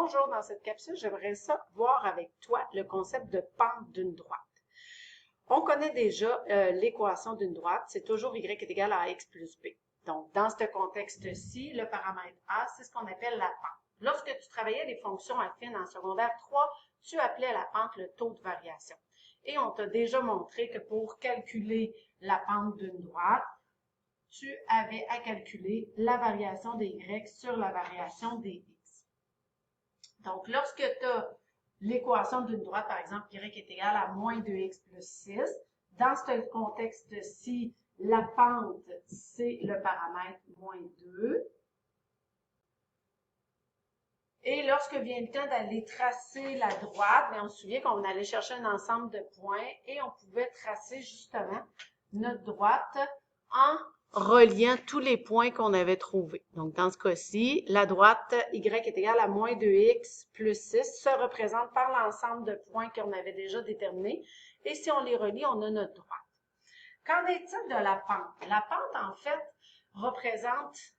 Bonjour, dans cette capsule, j'aimerais ça voir avec toi le concept de pente d'une droite. On connaît déjà l'équation d'une droite, c'est toujours y est égal à x plus b. Donc, dans ce contexte-ci, le paramètre a, c'est ce qu'on appelle la pente. Lorsque tu travaillais les fonctions affines en secondaire 3, tu appelais la pente le taux de variation. Et on t'a déjà montré que pour calculer la pente d'une droite, tu avais à calculer la variation des y sur la variation des x. Donc, lorsque tu as l'équation d'une droite, par exemple, y est égal à moins 2x plus 6, dans ce contexte-ci, la pente, c'est le paramètre moins 2. Et lorsque vient le temps d'aller tracer la droite, on se souvient qu'on allait chercher un ensemble de points et on pouvait tracer justement notre droite en reliant tous les points qu'on avait trouvés. Donc, dans ce cas-ci, la droite y est égale à moins 2x plus 6 se représente par l'ensemble de points qu'on avait déjà déterminés. Et si on les relie, on a notre droite. Qu'en est-il de la pente? La pente, en fait,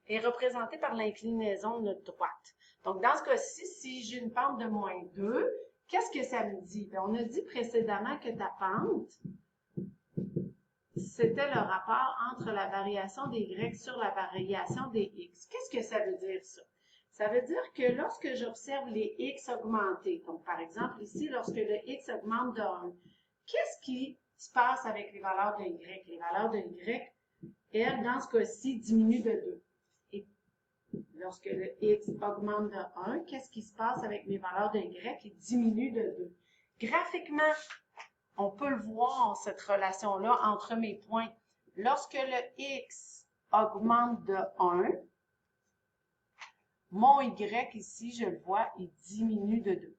est représentée par l'inclinaison de notre droite. Donc, dans ce cas-ci, si j'ai une pente de moins 2, qu'est-ce que ça me dit? Bien, on a dit précédemment que ta pente, c'était le rapport entre la variation des y sur la variation des x. Qu'est-ce que ça veut dire, ça? Ça veut dire que lorsque j'observe les x augmenter, donc par exemple ici, lorsque le x augmente de 1, qu'est-ce qui se passe avec les valeurs de y? Les valeurs de y, elles, dans ce cas-ci, diminuent de 2. Et lorsque le x augmente de 1, qu'est-ce qui se passe avec mes valeurs de y? Ils diminuent de 2. Graphiquement, on peut le voir, cette relation-là entre mes points. Lorsque le x augmente de 1, mon y ici, je le vois, il diminue de 2.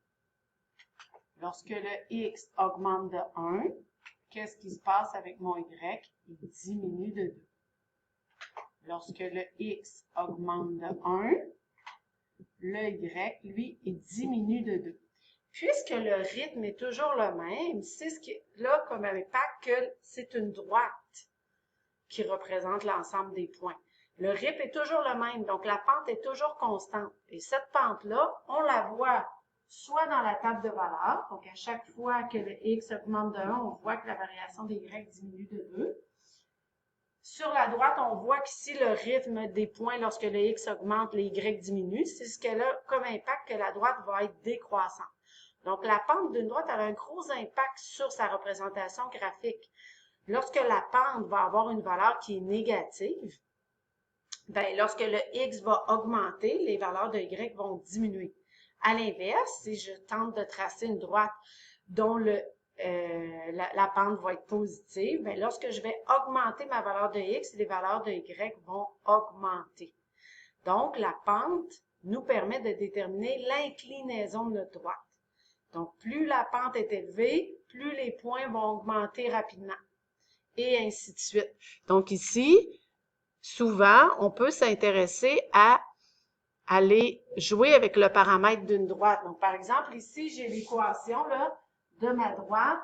Lorsque le x augmente de 1, qu'est-ce qui se passe avec mon y? Il diminue de 2. Lorsque le x augmente de 1, le y, lui, il diminue de 2. Puisque le rythme est toujours le même, c'est ce qui est là comme impact que c'est une droite qui représente l'ensemble des points. Le rythme est toujours le même, donc la pente est toujours constante. Et cette pente-là, on la voit soit dans la table de valeurs, donc à chaque fois que le x augmente de 1, on voit que la variation des y diminue de 2. Sur la droite, on voit qu'ici, le rythme des points, lorsque le x augmente, les y diminuent. C'est ce qu'elle a comme impact que la droite va être décroissante. Donc, la pente d'une droite a un gros impact sur sa représentation graphique. Lorsque la pente va avoir une valeur qui est négative, bien, lorsque le x va augmenter, les valeurs de y vont diminuer. À l'inverse, si je tente de tracer une droite dont la pente va être positive, bien, lorsque je vais augmenter ma valeur de x, les valeurs de y vont augmenter. Donc, la pente nous permet de déterminer l'inclinaison de notre droite. Donc, plus la pente est élevée, plus les points vont augmenter rapidement. Et ainsi de suite. Donc ici, souvent, on peut s'intéresser à aller jouer avec le paramètre d'une droite. Donc, par exemple, ici, j'ai l'équation de ma droite,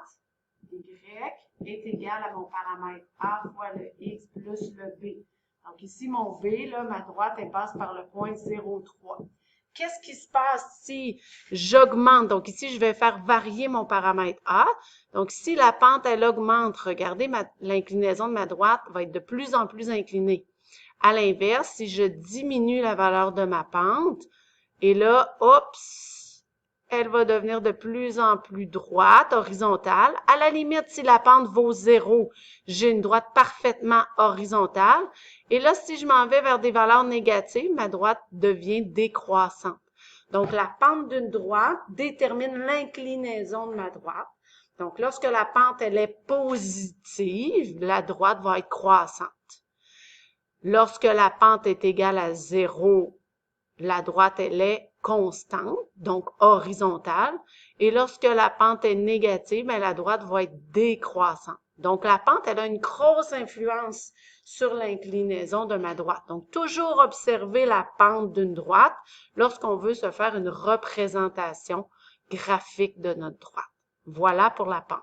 y est égal à mon paramètre a fois le x plus le b. Donc ici, mon b, là, ma droite, elle passe par le point 0,3. Qu'est-ce qui se passe si j'augmente? Donc ici, je vais faire varier mon paramètre A. Donc si la pente, elle augmente, regardez, l'inclinaison de ma droite va être de plus en plus inclinée. À l'inverse, si je diminue la valeur de ma pente, et là, oups, elle va devenir de plus en plus droite, horizontale. À la limite, si la pente vaut 0, j'ai une droite parfaitement horizontale. Et là, si je m'en vais vers des valeurs négatives, ma droite devient décroissante. Donc, la pente d'une droite détermine l'inclinaison de ma droite. Donc, lorsque la pente, elle est positive, la droite va être croissante. Lorsque la pente est égale à 0, la droite, elle est constante, donc horizontale. Et lorsque la pente est négative, bien, la droite va être décroissante. Donc, la pente, elle a une grosse influence sur l'inclinaison de ma droite. Donc, toujours observer la pente d'une droite lorsqu'on veut se faire une représentation graphique de notre droite. Voilà pour la pente.